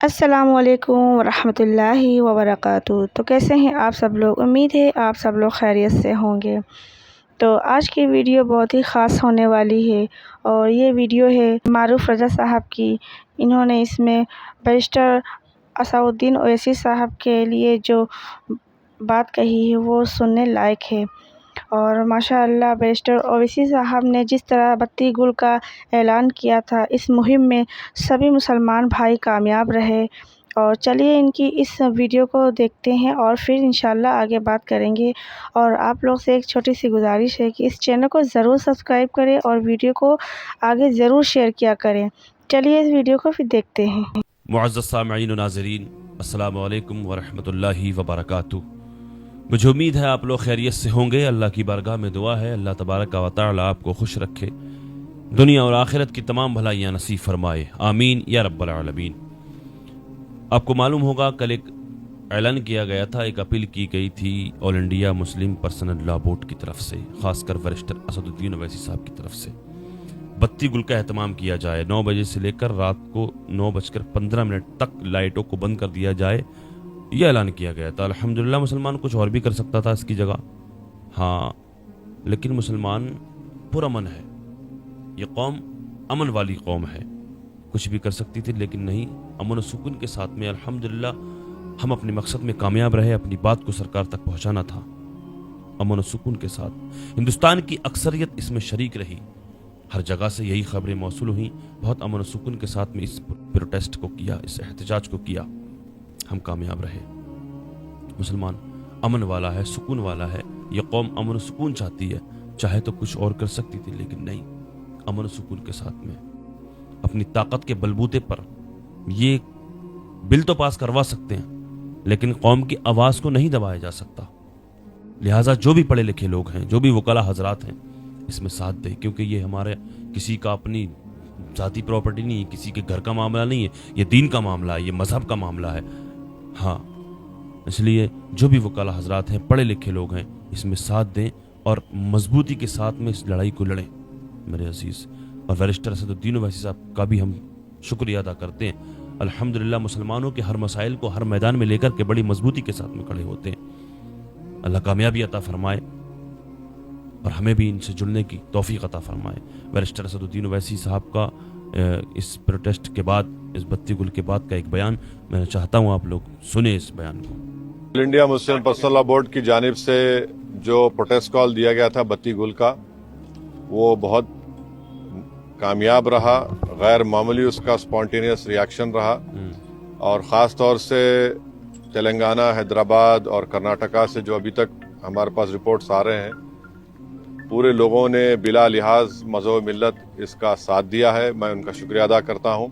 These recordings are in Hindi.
अस्सलामुअलैकुम वरहमतुल्लाहि वबरकातुहू। तो कैसे हैं आप सब लोग? उम्मीद है आप सब लोग खैरियत से होंगे। तो आज की वीडियो बहुत ही ख़ास होने वाली है और ये वीडियो है मारूफ़ रज़ा साहब की। इन्होंने इसमें बैरिस्टर असाउद्दीन ओवैसी साहब के लिए जो बात कही है वो सुनने लायक है। और माशाअल्लाह बैरिस्टर ओवैसी साहब ने जिस तरह बत्ती गुल का ऐलान किया था, इस मुहिम में सभी मुसलमान भाई कामयाब रहे। और चलिए इनकी इस वीडियो को देखते हैं और फिर इंशाल्लाह आगे बात करेंगे। और आप लोग से एक छोटी सी गुजारिश है कि इस चैनल को ज़रूर सब्सक्राइब करें और वीडियो को आगे ज़रूर शेयर किया करें। चलिए इस वीडियो को फिर देखते हैं। मुअज़्ज़ज़ सामिईन व नाज़रीन, अस्सलामु अलैकुम व रहमतुल्लाहि व बरकातुहू। मुझे उम्मीद है आप लोग खैरियत से होंगे। अल्लाह की बारगाह में दुआ है अल्लाह तबारक व तआला आपको खुश रखे, दुनिया और आखिरत की तमाम भलाइयाँ नसीब फरमाए, आमीन या रब्बल आलमीन। आपको मालूम होगा कल एक ऐलान किया गया था, एक अपील की गई थी all India Muslim personal law board की तरफ से, खासकर बैरिस्टर असदुद्दीन ओवैसी साहब की तरफ से। बत्ती गुल का एहतमाम किया जाए, 9 बजे से लेकर रात को 9:15 तक लाइटों को बंद कर दिया जाए, यह ऐलान किया गया था। अल्हम्दुलिल्लाह मुसलमान कुछ और भी कर सकता था इसकी जगह, हाँ, लेकिन मुसलमान पुरअमन है, ये कौम अमन वाली कौम है, कुछ भी कर सकती थी लेकिन नहीं, अमन और सुकून के साथ में अल्हम्दुलिल्लाह हम अपने मकसद में कामयाब रहे। अपनी बात को सरकार तक पहुंचाना था अमन और सुकून के साथ। हिंदुस्तान की अक्सरियत इसमें शरीक रही, हर जगह से यही खबरें मौसूल हुई, बहुत अमन और सुकून के साथ में इस प्रोटेस्ट को किया, इस एहतजाज को किया, हम कामयाब रहे। मुसलमान अमन वाला है, सुकून वाला है, यह कौम अमन और सुकून चाहती है, चाहे तो कुछ और कर सकती थी लेकिन नहीं, अमन और सुकून के साथ में अपनी ताकत के बलबूते पर ये बिल तो पास करवा सकते हैं लेकिन कौम की आवाज को नहीं दबाया जा सकता। लिहाजा जो भी पढ़े लिखे लोग हैं, जो भी वकला हजरात हैं, इसमें साथ दे, क्योंकि ये हमारे किसी का अपनी जाती प्रॉपर्टी नहीं है, किसी के घर का मामला नहीं है, ये दीन का मामला है, ये मजहब का मामला है। हाँ, इसलिए जो भी वकला हजरात हैं, पढ़े लिखे लोग हैं, इसमें साथ दें और मजबूती के साथ में इस लड़ाई को लड़ें मेरे अजीज। और बैरिस्टर असदुद्दीन ओवैसी साहब का भी हम शुक्रिया अदा करते हैं। अल्हम्दुलिल्लाह मुसलमानों के हर मसाइल को हर मैदान में लेकर के बड़ी मजबूती के साथ में खड़े होते हैं। अल्लाह कामयाबी अता फरमाए और हमें भी इनसे जुड़ने की तौफीक अता फरमाए। बैरिस्टर असदुद्दीन ओवैसी साहब का इस प्रोटेस्ट के बाद, इस बत्ती गुल के बाद का एक बयान मैं चाहता हूँ आप लोग सुने इस बयान को। All India Muslim personal law board की जानिब से जो प्रोटेस्ट कॉल दिया गया था बत्ती गुल का, वो बहुत कामयाब रहा, गैर मामूली उसका स्पॉन्टेनियस रिएक्शन रहा। और ख़ास तौर से तेलंगाना, हैदराबाद और कर्नाटका से जो अभी तक हमारे पास रिपोर्ट्स आ रहे हैं, पूरे लोगों ने बिला लिहाज मज़हब मिल्लत इसका साथ दिया है। मैं उनका शुक्रिया अदा करता हूं।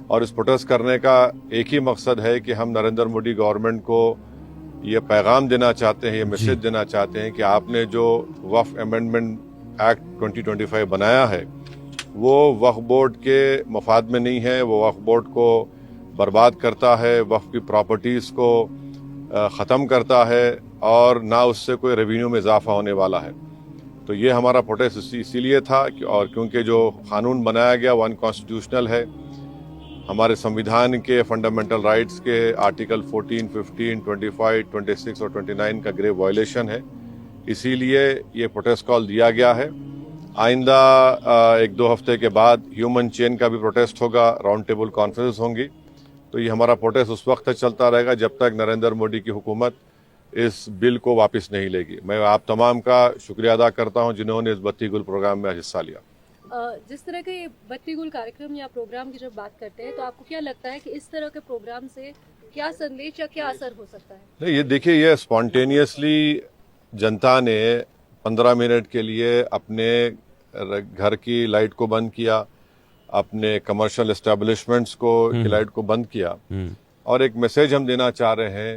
और इस प्रोटेस्ट करने का एक ही मकसद है कि हम नरेंद्र मोदी गवर्नमेंट को ये पैगाम देना चाहते हैं, ये मैसेज देना चाहते हैं कि आपने जो वक्फ अमेंडमेंट एक्ट 2025 बनाया है वो वक्फ बोर्ड के मफाद में नहीं है, वो वक्फ बोर्ड को बर्बाद करता है, वक्फ की प्रॉपर्टीज़ को ख़त्म करता है और ना उससे कोई रेवेन्यू में इजाफा होने वाला है। तो ये हमारा प्रोटेस्ट इसीलिए था और क्योंकि जो कानून बनाया गया वो अनकॉन्स्टिट्यूशनल है, हमारे संविधान के फंडामेंटल राइट्स के आर्टिकल 14, 15, 25, 26 और 29 का ग्रेव वायलेशन है। इसीलिए ये प्रोटेस्ट कॉल दिया गया है। आइंदा 1-2 हफ्ते के बाद ह्यूमन चेन का भी प्रोटेस्ट होगा, राउंड टेबल कॉन्फ्रेंस होंगी। तो ये हमारा प्रोटेस्ट उस वक्त तक चलता रहेगा जब तक नरेंद्र मोदी की हुकूमत इस बिल को वापस नहीं लेगी। मैं आप तमाम का शुक्रिया अदा करता हूं जिन्होंने इस बत्ती गुल प्रोग्राम में हिस्सा लिया। जिस तरह के बत्ती गुल कार्यक्रम या प्रोग्राम की जब बात करते हैं तो आपको क्या लगता है कि इस तरह के प्रोग्राम से क्या संदेश या क्या असर हो सकता है? नहीं, ये देखिए, ये स्पॉन्टेनियसली जनता ने 15 मिनट के लिए अपने घर की लाइट को बंद किया, अपने कमर्शियल एस्टेब्लिशमेंट्स को की लाइट को बंद किया। और एक मैसेज हम देना चाह रहे हैं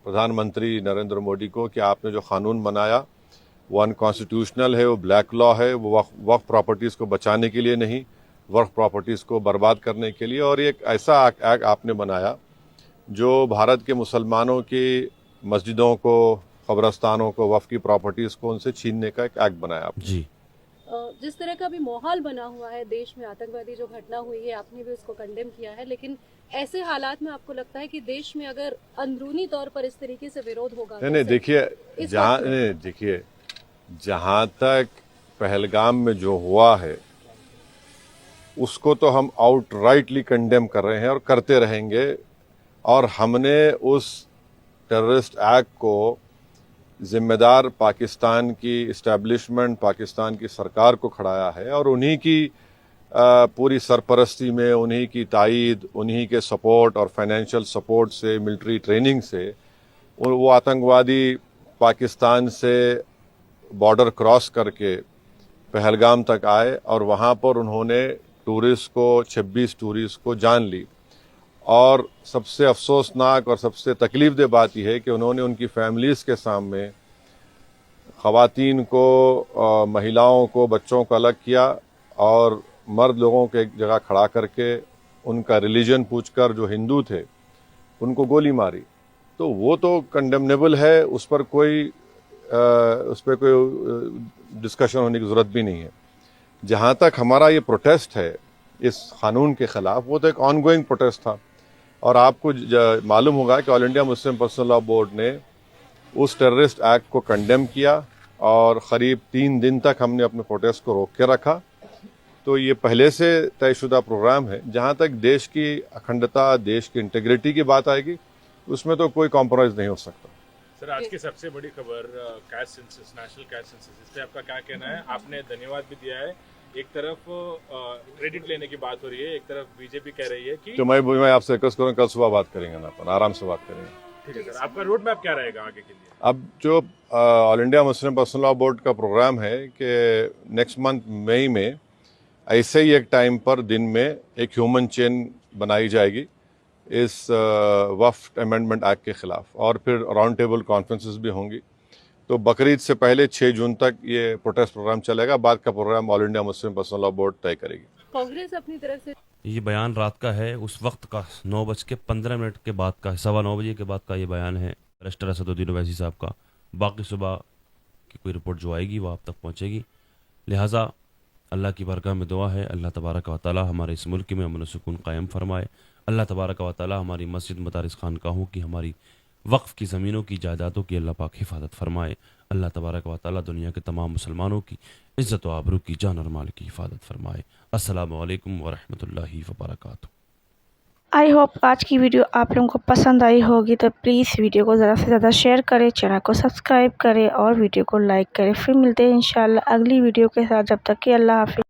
प्रधानमंत्री नरेंद्र मोदी को कि आपने जो कानून बनाया वो अनकॉन्स्टिट्यूशनल है, वो ब्लैक लॉ है, वो वक्फ प्रॉपर्टीज़ को बचाने के लिए नहीं, वक्फ प्रॉपर्टीज़ को बर्बाद करने के लिए। और एक ऐसा एक्ट आपने बनाया जो भारत के मुसलमानों की मस्जिदों को, कब्रस्तानों को, वक्फ की प्रॉपर्टीज़ को उनसे छीनने का एक एक्ट बनाया आपने। जी, जिस तरह का भी माहौल बना हुआ है देश में, आतंकवादी जो घटना हुई है, आपने भी उसको कंडेम किया है, लेकिन ऐसे हालात में आपको लगता है कि देश में अगर अंदरूनी तौर पर इस तरीके से विरोध होगा, नहीं देखिए, इस जहाँ वक्त में- नहीं देखिए, जहाँ तक पहलगाम में जो हुआ है उसको तो हम आउटराइटली कंडेम कर रहे हैं और करते रहेंगे। और हमने उस टेररिस्ट एक्ट को जिम्मेदार पाकिस्तान की इस्टेब्लिशमेंट, पाकिस्तान की सरकार को खड़ाया है और उन्हीं की पूरी सरपरस्ती में, उन्हीं की तायीद, उन्हीं के सपोर्ट और फाइनेंशियल सपोर्ट से, मिलिट्री ट्रेनिंग से वो आतंकवादी पाकिस्तान से बॉर्डर क्रॉस करके पहलगाम तक आए और वहाँ पर उन्होंने 26 टूरिस्ट को जान ली। और सबसे अफसोसनाक और सबसे तकलीफदेह बात यह है कि उन्होंने उनकी फैमिलीज़ के सामने ख़वातीन को, महिलाओं को, बच्चों को अलग किया और मर्द लोगों को एक जगह खड़ा करके उनका रिलीजन पूछकर, जो हिंदू थे, उनको गोली मारी। तो वो तो कंडेमनेबल है, उस पर कोई डिस्कशन होने की ज़रूरत भी नहीं है। जहाँ तक हमारा ये प्रोटेस्ट है इस कानून के ख़िलाफ़, वो तो एक ऑनगोइंग प्रोटेस्ट था। और आपको मालूम होगा कि all India Muslim personal law board ने उस टेररिस्ट एक्ट को कंडेम किया और क़रीब 3 दिन तक हमने अपने प्रोटेस्ट को रोक के रखा। तो ये पहले से तयशुदा प्रोग्राम है। जहाँ तक देश की अखंडता, देश की इंटीग्रिटी की बात आएगी, उसमें तो कोई कॉम्प्रोमाइज़ नहीं हो सकता। सर, आज की सबसे बड़ी खबर caste census, national caste census, इस पे आपका क्या कहना है? आपने धन्यवाद भी दिया है, एक तरफ क्रेडिट लेने की बात हो रही है, एक तरफ बीजेपी कह रही है कि तो मैं आपसे रिक्वेस्ट करूँ, कल सुबह बात करेंगे ना, अपन आराम से बात करेंगे। ठीक है सर, आपका रोड मैप क्या रहेगा आगे के लिए? अब जो all India Muslim personal law board का प्रोग्राम है कि नेक्स्ट मंथ मई में ऐसे ही एक टाइम पर दिन में एक ह्यूमन चेन बनाई जाएगी इस वफ़्त अमेंडमेंट एक्ट के ख़िलाफ़, और फिर राउंड टेबल कॉन्फ्रेंसेस भी होंगी। तो बकरीद से पहले 6 जून तक ये प्रोटेस्ट प्रोग्राम चलेगा। बाद का program all India Muslim personal law board तय करेगी। कांग्रेस अपनी तरफ से ये बयान रात का है, उस वक्त का 9:15 के बाद का, 9:15 बजे के बाद का ये बयान है बैरिस्टर असदुद्दीन ओवैसी साहब का। बाकी सुबह की कोई रिपोर्ट जो आएगी वो आप तक पहुँचेगी। लिहाजा अल्लाह की बारगाह में दुआ है, अल्लाह तबारक व तआला हमारे इस मुल्क में अमन व सुकून कायम फरमाए। अल्लाह तबारक व तआला हमारी मस्जिद, मदारिस, खानकाहों की, हमारी वक्फ़ की ज़मीनों की, जायदादों की अल्लाह पाक हिफाजत फरमाए। अल्लाह तबारक व तआला दुनिया के तमाम मुसलमानों की इज़्ज़त व आबरू की, जान और माल की हिफाजत फरमाए। अस्सलामु अलैकुम व रहमतुल्लाहि व बरकातुहू। आई होप आज की वीडियो आप लोगों को पसंद आई होगी, तो प्लीज़ वीडियो को ज़्यादा से ज़्यादा शेयर करें, चैनल को सब्सक्राइब करें और वीडियो को लाइक करें। फिर मिलते हैं इंशाल्लाह अगली वीडियो के साथ। जब तक कि अल्लाह हाफ़िज़।